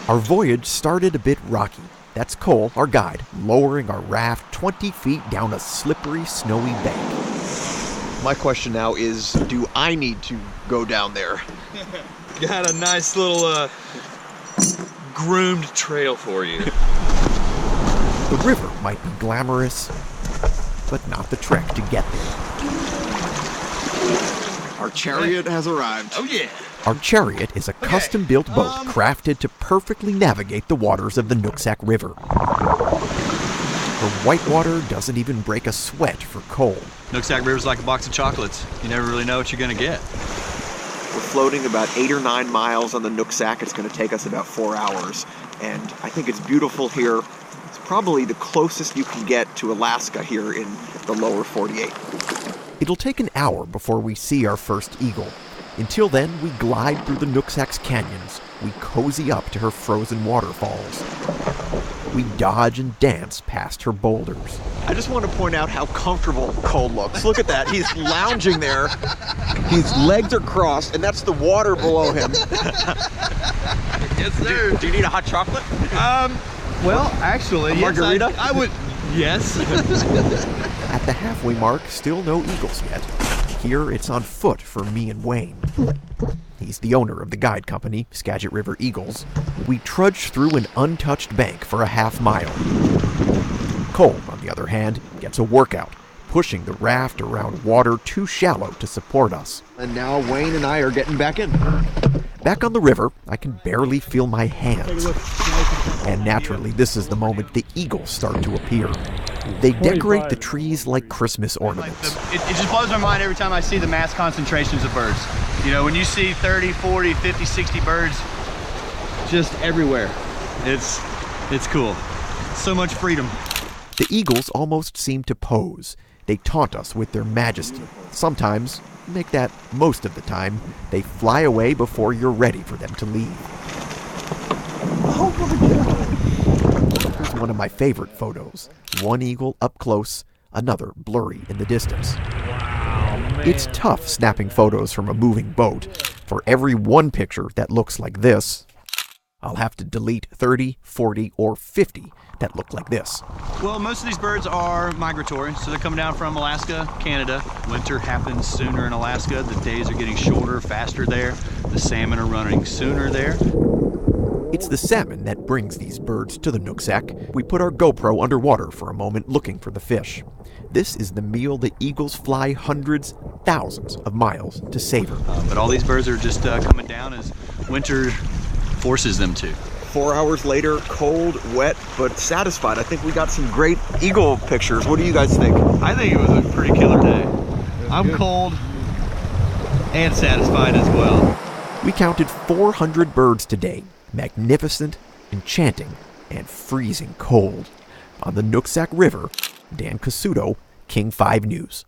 Our voyage started a bit rocky. That's Cole, our guide, lowering our raft 20 feet down a slippery, snowy bank. My question now is, do I need to go down there? Got a nice little groomed trail for you. The river might be glamorous, but not the trek to get there. Our chariot has arrived. Oh yeah. Our chariot is a custom-built boat crafted to perfectly navigate the waters of the Nooksack River. The whitewater doesn't even break a sweat for Cole. Nooksack River's like a box of chocolates. You never really know what you're gonna get. We're floating about 8 or 9 miles on the Nooksack. It's going to take us about 4 hours. And I think it's beautiful here. It's probably the closest you can get to Alaska here in the lower 48. It'll take an hour before we see our first eagle. Until then, we glide through the Nooksack's canyons. We cozy up to her frozen waterfalls. We dodge and dance past her boulders. I just want to point out how comfortable Cole looks. Look at that. He's lounging there. His legs are crossed, and that's the water below him. Yes, sir. Do you need a hot chocolate? Well, actually, margarita? Yes, I would. Yes. At the halfway mark, still no eagles yet. Here, it's on foot for me and Wayne. He's the owner of the guide company, Skagit River Eagles. We trudge through an untouched bank for a half mile. Cole, on the other hand, gets a workout, pushing the raft around water too shallow to support us. And now Wayne and I are getting back in. Back on the river, I can barely feel my hands. And naturally, this is the moment the eagles start to appear. They decorate the trees like Christmas ornaments. It just blows my mind every time I see the mass concentrations of birds. You know, when you see 30, 40, 50, 60 birds just everywhere, it's cool. So much freedom. The eagles almost seem to pose. They taunt us with their majesty. Sometimes, make that most of the time, they fly away before you're ready for them to leave. Oh my God. Here's one of my favorite photos. One eagle up close, another blurry in the distance. Wow, man. It's tough snapping photos from a moving boat. For every one picture that looks like this, I'll have to delete 30, 40, or 50 that look like this. Well, most of these birds are migratory, so they're coming down from Alaska, Canada. Winter happens sooner in Alaska. The days are getting shorter, faster there. The salmon are running sooner there. It's the salmon that brings these birds to the Nooksack. We put our GoPro underwater for a moment looking for the fish. This is the meal the eagles fly hundreds, thousands of miles to savor. But all these birds are just coming down as winter forces them to. 4 hours later, cold, wet, but satisfied. I think we got some great eagle pictures. What do you guys think? I think it was a pretty killer day. I'm cold and satisfied as well. We counted 400 birds today. Magnificent, enchanting, and freezing cold. On the Nooksack River, Dan Casuto, King 5 News.